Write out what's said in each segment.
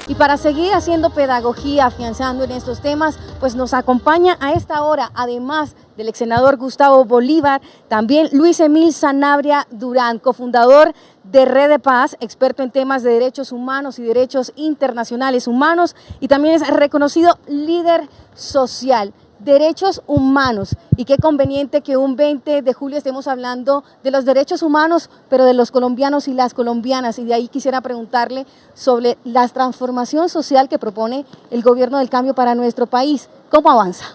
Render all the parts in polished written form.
Y para seguir haciendo pedagogía, afianzando en estos temas, pues nos acompaña a esta hora, además del ex senador Gustavo Bolívar, también Luis Emil Sanabria Durán, cofundador de Red de Paz, experto en temas de derechos humanos y derechos internacionales humanos, y también es reconocido líder social. Derechos humanos, y qué conveniente que un 20 de julio estemos hablando de los derechos humanos, pero de los colombianos y las colombianas, y de ahí quisiera preguntarle sobre la transformación social que propone el gobierno del cambio para nuestro país. ¿Cómo avanza?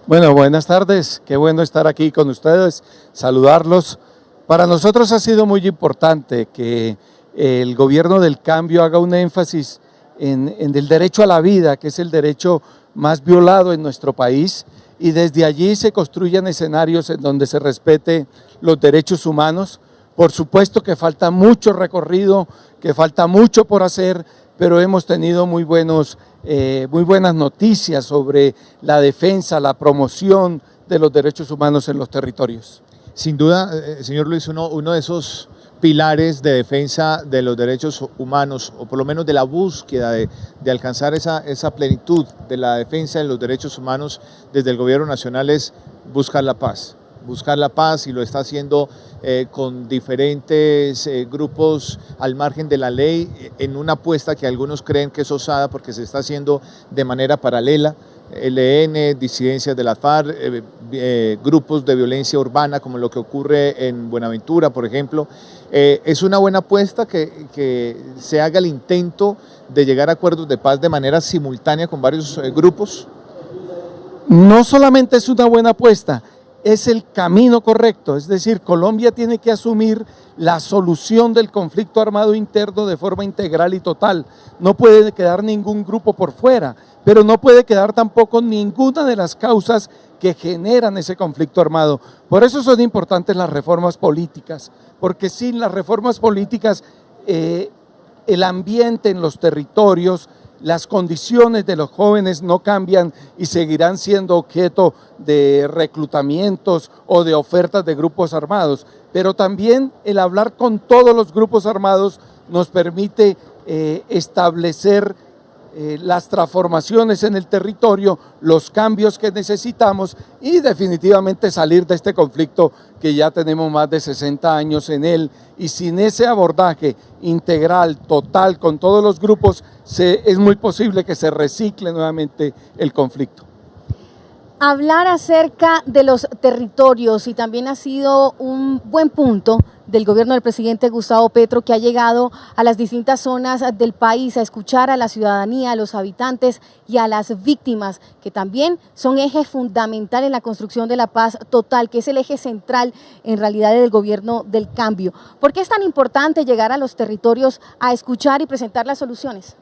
Bueno, buenas tardes, qué bueno estar aquí con ustedes, saludarlos. Para nosotros ha sido muy importante que el gobierno del cambio haga un énfasis en el derecho a la vida, que es el derecho más violado en nuestro país, y desde allí se construyan escenarios en donde se respete los derechos humanos. Por supuesto que falta mucho recorrido, que falta mucho por hacer, pero hemos tenido muy buenas noticias sobre la defensa, la promoción de los derechos humanos en los territorios. Sin duda, señor Luis, uno de esos pilares de defensa de los derechos humanos, o por lo menos de la búsqueda de alcanzar esa plenitud de la defensa de los derechos humanos desde el gobierno nacional, es buscar la paz. Buscar la paz, y lo está haciendo con diferentes grupos al margen de la ley, en una apuesta que algunos creen que es osada porque se está haciendo de manera paralela. ELN, disidencias de la FARC, grupos de violencia urbana como lo que ocurre en Buenaventura, por ejemplo. Es una buena apuesta que se haga el intento de llegar a acuerdos de paz de manera simultánea con varios grupos. No solamente es una buena apuesta, es el camino correcto, es decir, Colombia tiene que asumir la solución del conflicto armado interno de forma integral y total. No puede quedar ningún grupo por fuera, pero no puede quedar tampoco ninguna de las causas que generan ese conflicto armado. Por eso son importantes las reformas políticas, porque sin las reformas políticas el ambiente en los territorios, las condiciones de los jóvenes no cambian y seguirán siendo objeto de reclutamientos o de ofertas de grupos armados. Pero también el hablar con todos los grupos armados nos permite establecer las transformaciones en el territorio, los cambios que necesitamos y definitivamente salir de este conflicto que ya tenemos más de 60 años en él, y sin ese abordaje integral, total, con todos los grupos, es muy posible que se recicle nuevamente el conflicto. Hablar acerca de los territorios, y también ha sido un buen punto del gobierno del presidente Gustavo Petro, que ha llegado a las distintas zonas del país a escuchar a la ciudadanía, a los habitantes y a las víctimas, que también son eje fundamental en la construcción de la paz total, que es el eje central en realidad del gobierno del cambio. ¿Por qué es tan importante llegar a los territorios a escuchar y presentar las soluciones?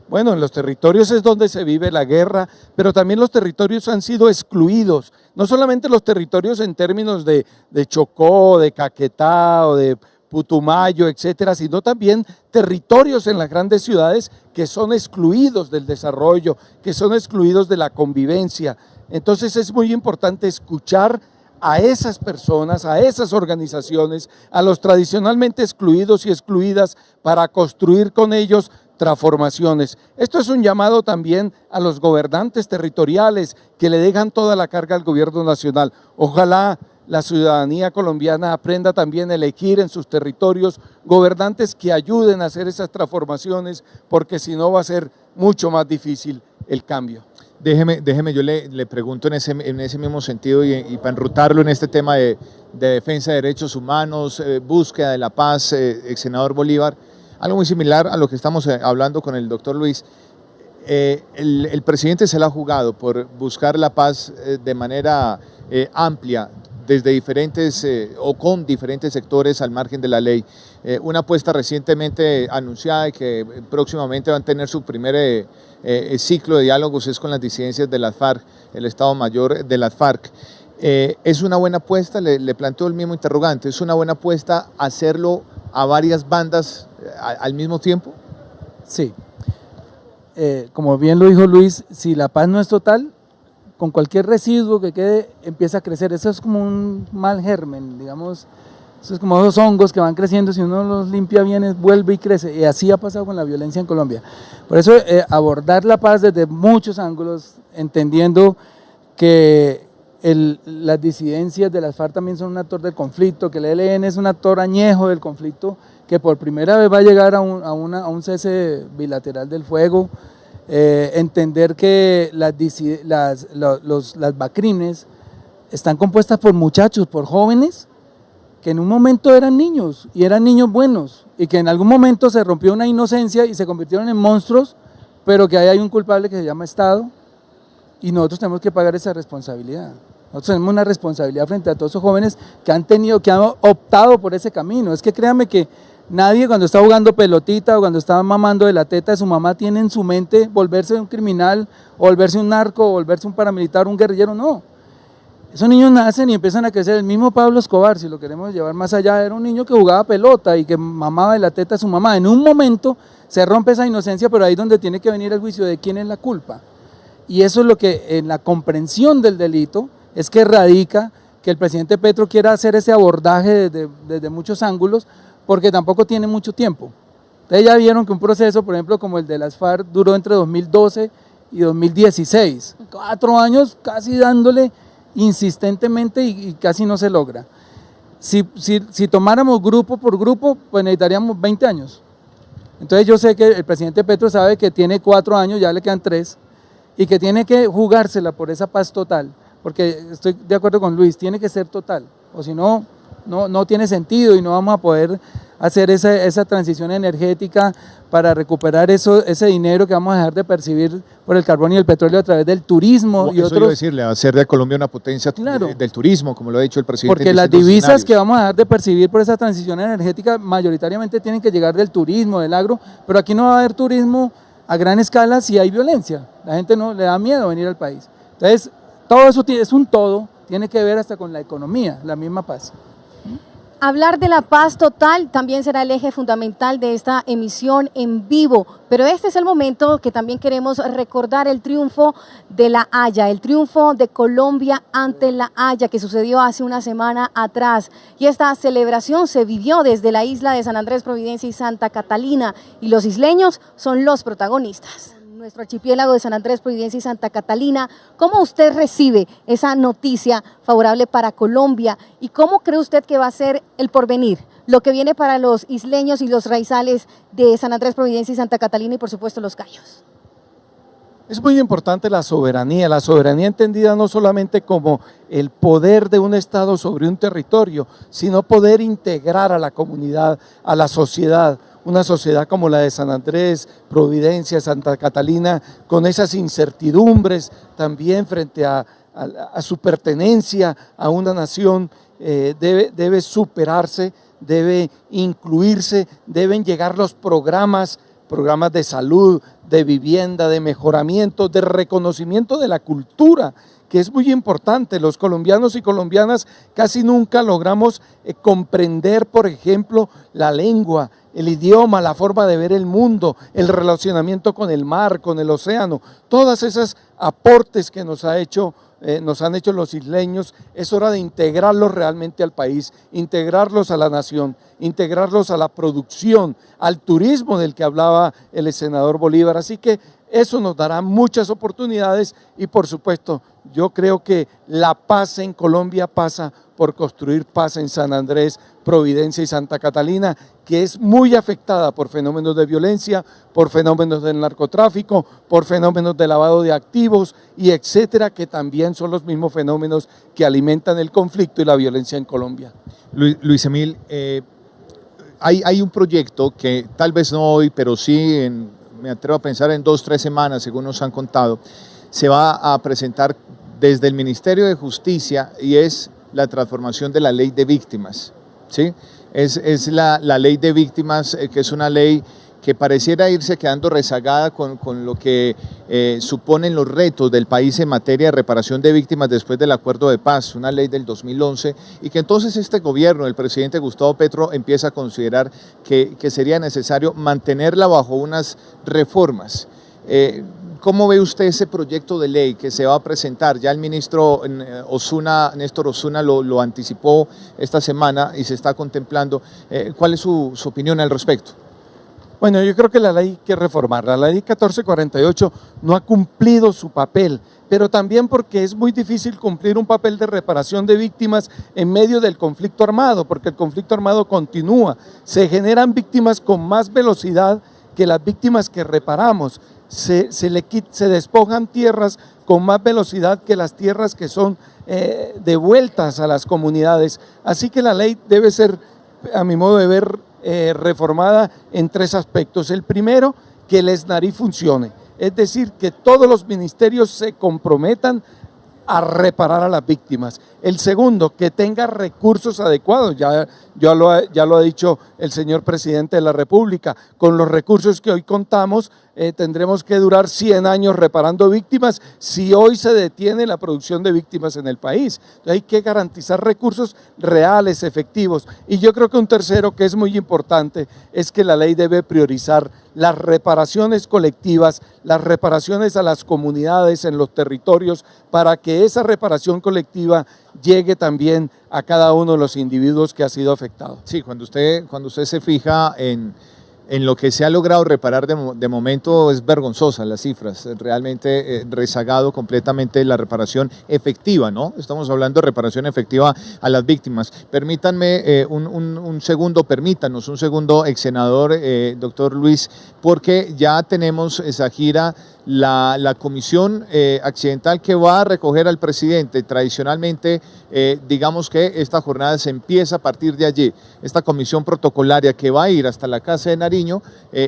Bueno, en los territorios es donde se vive la guerra, pero también los territorios han sido excluidos, no solamente los territorios en términos de Chocó, de Caquetá o de Putumayo, etcétera, sino también territorios en las grandes ciudades que son excluidos del desarrollo, que son excluidos de la convivencia. Entonces es muy importante escuchar a esas personas, a esas organizaciones, a los tradicionalmente excluidos y excluidas, para construir con ellos transformaciones. Esto es un llamado también a los gobernantes territoriales que le dejan toda la carga al gobierno nacional. Ojalá la ciudadanía colombiana aprenda también a elegir en sus territorios gobernantes que ayuden a hacer esas transformaciones, porque si no va a ser mucho más difícil el cambio. Déjeme, yo le pregunto en ese mismo sentido, y para enrutarlo en este tema de defensa de derechos humanos, búsqueda de la paz, ex senador Bolívar, algo muy similar a lo que estamos hablando con el doctor Luis. El presidente se la ha jugado por buscar la paz de manera amplia, desde diferentes o con diferentes sectores al margen de la ley. Una apuesta recientemente anunciada y que próximamente van a tener su primer ciclo de diálogos es con las disidencias de las FARC, el Estado Mayor de las FARC. ¿Es una buena apuesta? Le planteo el mismo interrogante. ¿Es una buena apuesta hacerlo a varias bandas al mismo tiempo? Sí. Como bien lo dijo Luis, si la paz no es total, con cualquier residuo que quede empieza a crecer. Eso es como un mal germen, digamos. Eso es como esos hongos que van creciendo, si uno los limpia bien, vuelve y crece. Y así ha pasado con la violencia en Colombia. Por eso abordar la paz desde muchos ángulos, entendiendo que las disidencias de las FARC también son un actor del conflicto, que el ELN es un actor añejo del conflicto, que por primera vez va a llegar a un cese bilateral del fuego, entender que las BACRIMes están compuestas por muchachos, por jóvenes, que en un momento eran niños, y eran niños buenos, y que en algún momento se rompió una inocencia y se convirtieron en monstruos, pero que ahí hay un culpable que se llama Estado, y nosotros tenemos que pagar esa responsabilidad. Nosotros tenemos una responsabilidad frente a todos esos jóvenes que han optado por ese camino. Es que créanme que nadie cuando está jugando pelotita o cuando está mamando de la teta de su mamá tiene en su mente volverse un criminal, o volverse un narco, o volverse un paramilitar, un guerrillero, no. Esos niños nacen y empiezan a crecer. El mismo Pablo Escobar, si lo queremos llevar más allá, era un niño que jugaba pelota y que mamaba de la teta a su mamá. En un momento se rompe esa inocencia, pero ahí es donde tiene que venir el juicio de quién es la culpa. Y eso es lo que en la comprensión del delito es que radica que el presidente Petro quiera hacer ese abordaje desde muchos ángulos, porque tampoco tiene mucho tiempo. Ustedes ya vieron que un proceso, por ejemplo, como el de las FARC, duró entre 2012 y 2016. 4 años casi dándole insistentemente y casi no se logra. Si tomáramos grupo por grupo, pues necesitaríamos 20 años. Entonces yo sé que el presidente Petro sabe que tiene 4 años, ya le quedan 3, y que tiene que jugársela por esa paz total, porque estoy de acuerdo con Luis, tiene que ser total, o si no, no tiene sentido y no vamos a poder hacer esa transición energética para recuperar ese dinero que vamos a dejar de percibir por el carbón y el petróleo a través del turismo y otros. Iba a decirle, hacer de Colombia una potencia del turismo, como lo ha dicho el presidente. Porque las divisas que vamos a dejar de percibir por esa transición energética mayoritariamente tienen que llegar del turismo, del agro, pero aquí no va a haber turismo a gran escala si hay violencia. La gente no le da miedo venir al país. Entonces, todo eso es un todo, tiene que ver hasta con la economía, la misma paz. Hablar de la paz total también será el eje fundamental de esta emisión en vivo, pero este es el momento que también queremos recordar el triunfo de La Haya, el triunfo de Colombia ante La Haya que sucedió hace una semana atrás, y esta celebración se vivió desde la isla de San Andrés, Providencia y Santa Catalina, y los isleños son los protagonistas. Nuestro archipiélago de San Andrés, Providencia y Santa Catalina, ¿cómo usted recibe esa noticia favorable para Colombia y cómo cree usted que va a ser el porvenir, lo que viene para los isleños y los raizales de San Andrés, Providencia y Santa Catalina y por supuesto los Cayos? Es muy importante la soberanía entendida no solamente como el poder de un Estado sobre un territorio, sino poder integrar a la comunidad, a la sociedad, una sociedad como la de San Andrés, Providencia, Santa Catalina, con esas incertidumbres también frente a su pertenencia a una nación, debe superarse, debe incluirse, deben llegar los programas de salud, de vivienda, de mejoramiento, de reconocimiento de la cultura, que es muy importante. Los colombianos y colombianas casi nunca logramos comprender, por ejemplo, la lengua, el idioma, la forma de ver el mundo, el relacionamiento con el mar, con el océano, todas esas aportes que nos han hecho los isleños. Es hora de integrarlos realmente al país, integrarlos a la nación, integrarlos a la producción, al turismo del que hablaba el senador Bolívar. Así que eso nos dará muchas oportunidades y por supuesto yo creo que la paz en Colombia pasa por construir paz en San Andrés, Providencia y Santa Catalina, que es muy afectada por fenómenos de violencia, por fenómenos del narcotráfico, por fenómenos de lavado de activos y etcétera, que también son los mismos fenómenos que alimentan el conflicto y la violencia en Colombia. Luis Emil, hay un proyecto que tal vez no hoy, pero sí me atrevo a pensar en 2 o 3 semanas, según nos han contado, se va a presentar desde el Ministerio de Justicia y es la transformación de la ley de víctimas, ¿sí? Es la ley de víctimas, que es una ley que pareciera irse quedando rezagada con lo que suponen los retos del país en materia de reparación de víctimas después del acuerdo de paz, una ley del 2011, y que entonces este gobierno, el presidente Gustavo Petro, empieza a considerar que sería necesario mantenerla bajo unas reformas. ¿Cómo ve usted ese proyecto de ley que se va a presentar? Ya el ministro Néstor Osuna lo anticipó esta semana y se está contemplando. ¿Cuál es su opinión al respecto? Bueno, yo creo que la ley hay que reformarla. La ley 1448 no ha cumplido su papel, pero también porque es muy difícil cumplir un papel de reparación de víctimas en medio del conflicto armado, porque el conflicto armado continúa. Se generan víctimas con más velocidad que las víctimas que reparamos. Se despojan tierras con más velocidad que las tierras que son devueltas a las comunidades. Así que la ley debe ser, a mi modo de ver, reformada en 3 aspectos. El primero, que el SNARI funcione, es decir, que todos los ministerios se comprometan a reparar a las víctimas. El segundo, que tenga recursos adecuados, ya lo ha dicho el señor presidente de la República, con los recursos que hoy contamos tendremos que durar 100 años reparando víctimas si hoy se detiene la producción de víctimas en el país. Entonces hay que garantizar recursos reales, efectivos. Y yo creo que un tercero que es muy importante es que la ley debe priorizar las reparaciones colectivas, las reparaciones a las comunidades en los territorios, para que esa reparación colectiva llegue también a cada uno de los individuos que ha sido afectado. Sí, cuando usted se fija en lo que se ha logrado reparar de momento, es vergonzosa las cifras, realmente rezagado completamente la reparación efectiva, ¿no? Estamos hablando de reparación efectiva a las víctimas. Permítanos un segundo, ex senador, doctor Luis, porque ya tenemos esa gira, la comisión accidental que va a recoger al presidente. Tradicionalmente, digamos que esta jornada se empieza a partir de allí. Esta comisión protocolaria que va a ir hasta la Casa de Nariño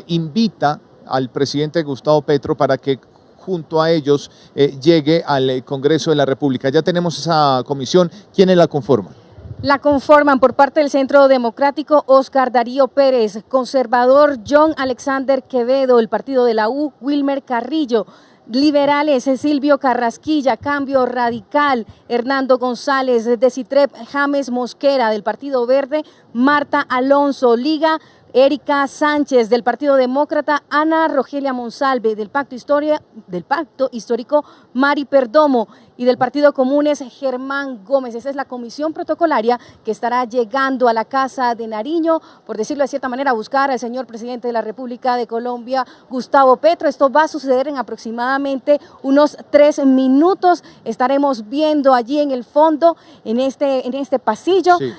invita al presidente Gustavo Petro para que junto a ellos llegue al Congreso de la República. Ya tenemos esa comisión. ¿Quiénes la conforman? La conforman por parte del Centro Democrático Oscar Darío Pérez, conservador John Alexander Quevedo, el partido de la U, Wilmer Carrillo, liberales Silvio Carrasquilla, Cambio Radical, Hernando González, Desitrep James Mosquera del Partido Verde, Marta Alonso, Liga Erika Sánchez del Partido Demócrata, Ana Rogelia Monsalve del Pacto Histórico, Mari Perdomo, y del Partido Comunes, Germán Gómez. Esa es la comisión protocolaria que estará llegando a la Casa de Nariño, por decirlo de cierta manera, a buscar al señor presidente de la República de Colombia, Gustavo Petro. Esto va a suceder en aproximadamente unos 3 minutos. Estaremos viendo allí en el fondo, en este pasillo, sí,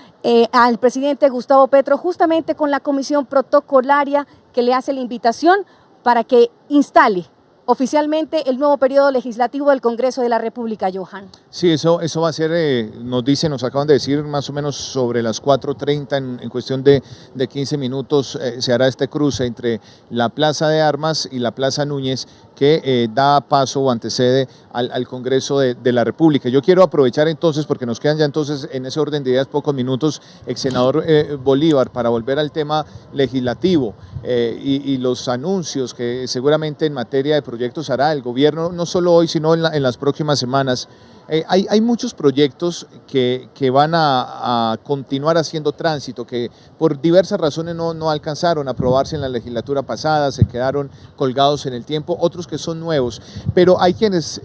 al presidente Gustavo Petro, justamente con la comisión protocolaria que le hace la invitación para que instale oficialmente el nuevo periodo legislativo del Congreso de la República, Johan. Sí, eso va a ser, nos acaban de decir más o menos sobre las 4:30, en cuestión de 15 minutos se hará este cruce entre la Plaza de Armas y la Plaza Núñez, que da paso o antecede al Congreso de la República. Yo quiero aprovechar entonces, porque nos quedan ya entonces en ese orden de ideas pocos minutos, ex senador Bolívar, para volver al tema legislativo y los anuncios que seguramente en materia de proyectos hará el gobierno, no solo hoy, sino en las próximas semanas. Hay muchos proyectos que van a continuar haciendo tránsito, que por diversas razones no alcanzaron a aprobarse en la legislatura pasada, se quedaron colgados en el tiempo, otros que son nuevos, pero hay quienes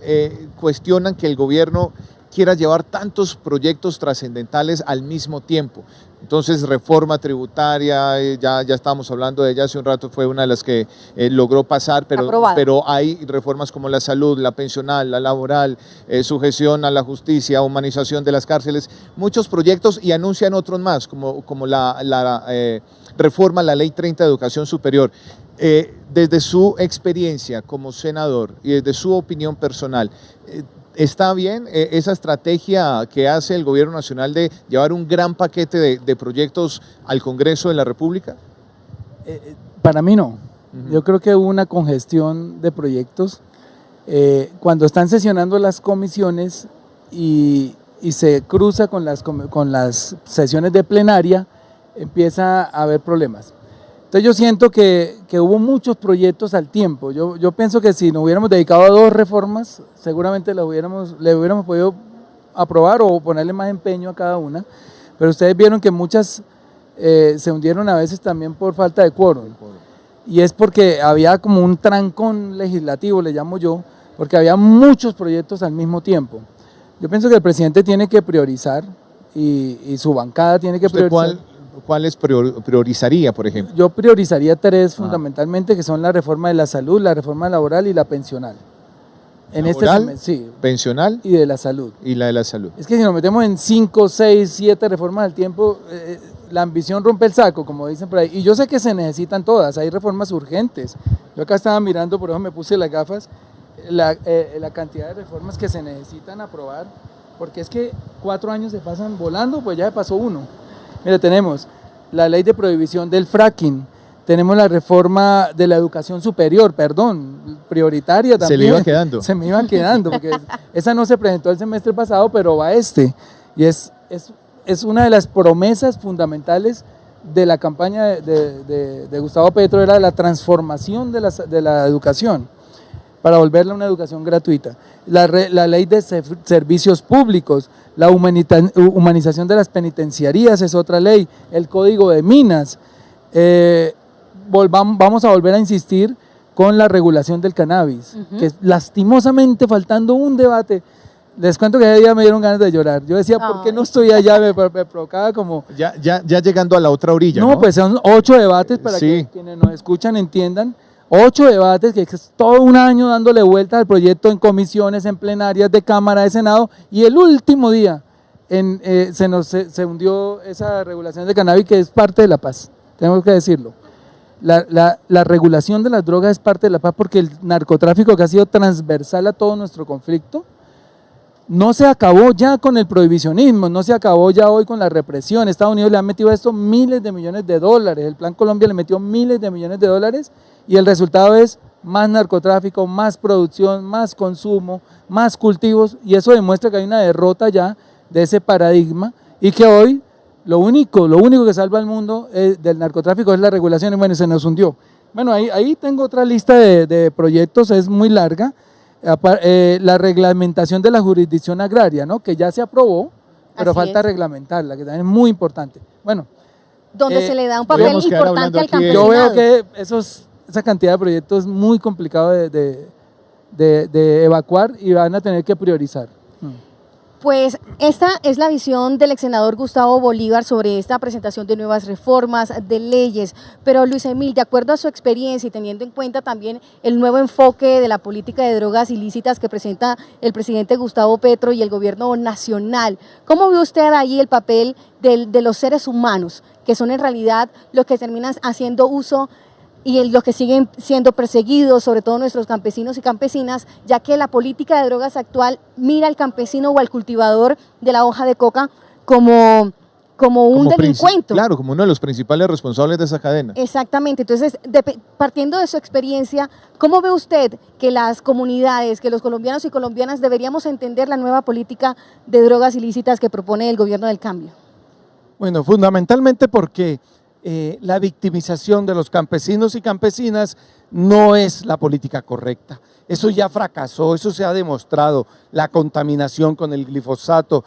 cuestionan que el gobierno quiera llevar tantos proyectos trascendentales al mismo tiempo. Entonces, reforma tributaria, ya estábamos hablando de ella hace un rato, fue una de las que logró pasar, pero hay reformas como la salud, la pensional, la laboral, sujeción a la justicia, humanización de las cárceles, muchos proyectos, y anuncian otros más, como la reforma a la Ley 30 de Educación Superior. Desde su experiencia como senador y desde su opinión personal, ¿está bien esa estrategia que hace el gobierno nacional de llevar un gran paquete de proyectos al Congreso de la República? Para mí no. Yo creo que hubo una congestión de proyectos. Cuando están sesionando las comisiones y se cruza con las sesiones de plenaria, empieza a haber problemas. Entonces yo siento que hubo muchos proyectos al tiempo. Yo pienso que si nos hubiéramos dedicado a 2 reformas, seguramente le hubiéramos podido aprobar o ponerle más empeño a cada una, pero ustedes vieron que muchas se hundieron a veces también por falta de quórum. y es porque había como un trancón legislativo, le llamo yo, porque había muchos proyectos al mismo tiempo. Yo pienso que el presidente tiene que priorizar y su bancada tiene que priorizar. ¿Cuáles priorizaría, por ejemplo? Yo priorizaría tres fundamentalmente, que son la reforma de la salud, la reforma laboral y la pensional. ¿Laboral, sí, pensional y de la salud? Y la de la salud. Es que si nos metemos en 5, 6, 7 reformas al tiempo, la ambición rompe el saco, como dicen por ahí. Y yo sé que se necesitan todas, hay reformas urgentes. Yo acá estaba mirando, por eso me puse las gafas, la cantidad de reformas que se necesitan aprobar, porque es que 4 años se pasan volando, pues ya se pasó uno. Mira, tenemos la ley de prohibición del fracking, tenemos la reforma de la educación superior, prioritaria también. Se le iba quedando. Se me iban quedando, porque esa no se presentó el semestre pasado, pero va este. Y es una de las promesas fundamentales de la campaña de Gustavo Petro, era la transformación de la educación, para volverla una educación gratuita. La ley de servicios públicos, la humanización de las penitenciarías es otra ley, el código de minas. Vamos a volver a insistir con la regulación del cannabis, que lastimosamente faltando un debate, les cuento que ese día me dieron ganas de llorar. Yo decía, ¿por qué no estoy allá? Me provocaba como... Ya llegando a la otra orilla, ¿no? Pues son 8 debates para que quienes nos escuchan entiendan. 8 debates, que es todo un año dándole vuelta al proyecto en comisiones, en plenarias de Cámara, de Senado, y el último día se hundió esa regulación de cannabis, que es parte de la paz, tenemos que decirlo. La regulación de las drogas es parte de la paz, porque el narcotráfico, que ha sido transversal a todo nuestro conflicto, no se acabó ya con el prohibicionismo, no se acabó ya hoy con la represión. Estados Unidos le ha metido a esto miles de millones de dólares, el Plan Colombia le metió miles de millones de dólares, y el resultado es más narcotráfico, más producción, más consumo, más cultivos, y eso demuestra que hay una derrota ya de ese paradigma, y que hoy lo único que salva al mundo del narcotráfico es la regulación, y bueno, se nos hundió. Bueno, ahí tengo otra lista de proyectos, es muy larga. La reglamentación de la jurisdicción agraria, ¿no? Que ya se aprobó, pero falta reglamentarla, que también es muy importante. Bueno, donde se le da un papel importante al campesinado. Yo veo que esa cantidad de proyectos es muy complicado de evacuar, y van a tener que priorizar. Pues esta es la visión del ex senador Gustavo Bolívar sobre esta presentación de nuevas reformas, de leyes. Pero Luis Emil, de acuerdo a su experiencia y teniendo en cuenta también el nuevo enfoque de la política de drogas ilícitas que presenta el presidente Gustavo Petro y el gobierno nacional, ¿cómo ve usted ahí el papel de los seres humanos, que son en realidad los que terminan haciendo uso y los que siguen siendo perseguidos, sobre todo nuestros campesinos y campesinas, ya que la política de drogas actual mira al campesino o al cultivador de la hoja de coca como un delincuente? Claro, como uno de los principales responsables de esa cadena. Exactamente. Entonces, partiendo de su experiencia, ¿cómo ve usted que las comunidades, que los colombianos y colombianas deberíamos entender la nueva política de drogas ilícitas que propone el gobierno del cambio? Bueno, fundamentalmente porque la victimización de los campesinos y campesinas no es la política correcta. Eso ya fracasó, eso se ha demostrado, la contaminación con el glifosato,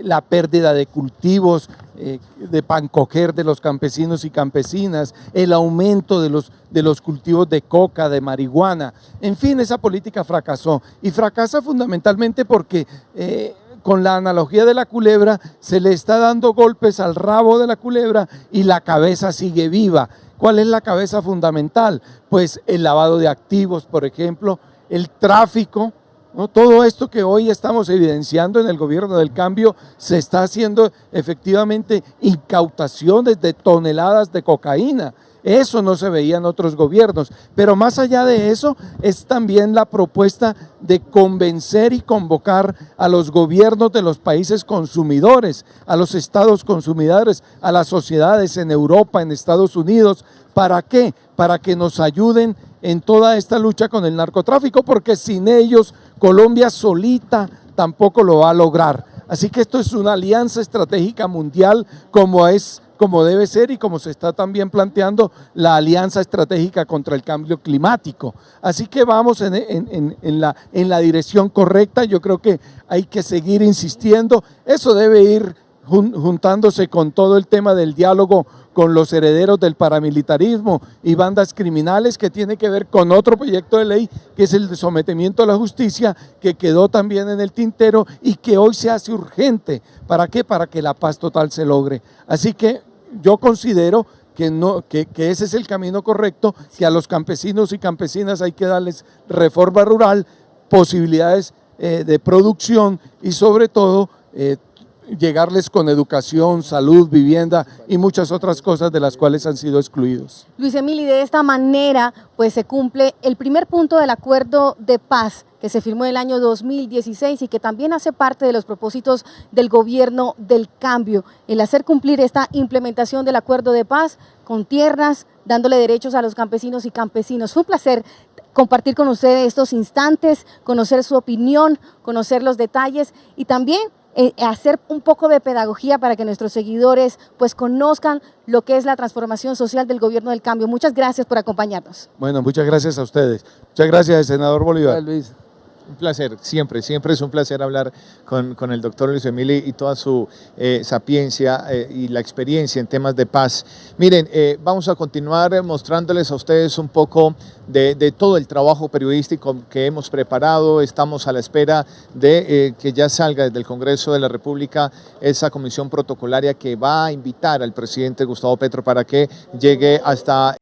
la pérdida de cultivos de pancoger de los campesinos y campesinas, el aumento de los cultivos de coca, de marihuana, en fin, esa política fracasó, y fracasa fundamentalmente porque con la analogía de la culebra, se le está dando golpes al rabo de la culebra y la cabeza sigue viva. ¿Cuál es la cabeza fundamental? Pues el lavado de activos, por ejemplo, el tráfico, ¿no? Todo esto que hoy estamos evidenciando en el gobierno del cambio, se está haciendo efectivamente incautaciones de toneladas de cocaína. Eso no se veía en otros gobiernos, pero más allá de eso es también la propuesta de convencer y convocar a los gobiernos de los países consumidores, a los estados consumidores, a las sociedades en Europa, en Estados Unidos. ¿Para qué? Para que nos ayuden en toda esta lucha con el narcotráfico, porque sin ellos Colombia solita tampoco lo va a lograr. Así que esto es una alianza estratégica mundial como debe ser y como se está también planteando la alianza estratégica contra el cambio climático. Así que vamos en la dirección correcta. Yo creo que hay que seguir insistiendo. Eso debe ir juntándose con todo el tema del diálogo con los herederos del paramilitarismo y bandas criminales, que tiene que ver con otro proyecto de ley, que es el de sometimiento a la justicia, que quedó también en el tintero y que hoy se hace urgente. ¿Para qué? Para que la paz total se logre. Así que yo considero que ese es el camino correcto, que a los campesinos y campesinas hay que darles reforma rural, posibilidades de producción y sobre todo llegarles con educación, salud, vivienda y muchas otras cosas de las cuales han sido excluidos. Luis Emil, y de esta manera pues se cumple el primer punto del acuerdo de paz que se firmó en el año 2016 y que también hace parte de los propósitos del gobierno del cambio, el hacer cumplir esta implementación del acuerdo de paz con tierras, dándole derechos a los campesinos y campesinas. Fue un placer compartir con ustedes estos instantes, conocer su opinión, conocer los detalles y también hacer un poco de pedagogía para que nuestros seguidores pues conozcan lo que es la transformación social del gobierno del cambio. Muchas gracias por acompañarnos. Bueno, muchas gracias a ustedes. Muchas gracias, senador Bolívar. Luis. Un placer, siempre es un placer hablar con el doctor Luis Emil y toda su sapiencia y la experiencia en temas de paz. Miren, vamos a continuar mostrándoles a ustedes un poco de todo el trabajo periodístico que hemos preparado. Estamos a la espera de que ya salga desde el Congreso de la República esa comisión protocolaria que va a invitar al presidente Gustavo Petro para que llegue hasta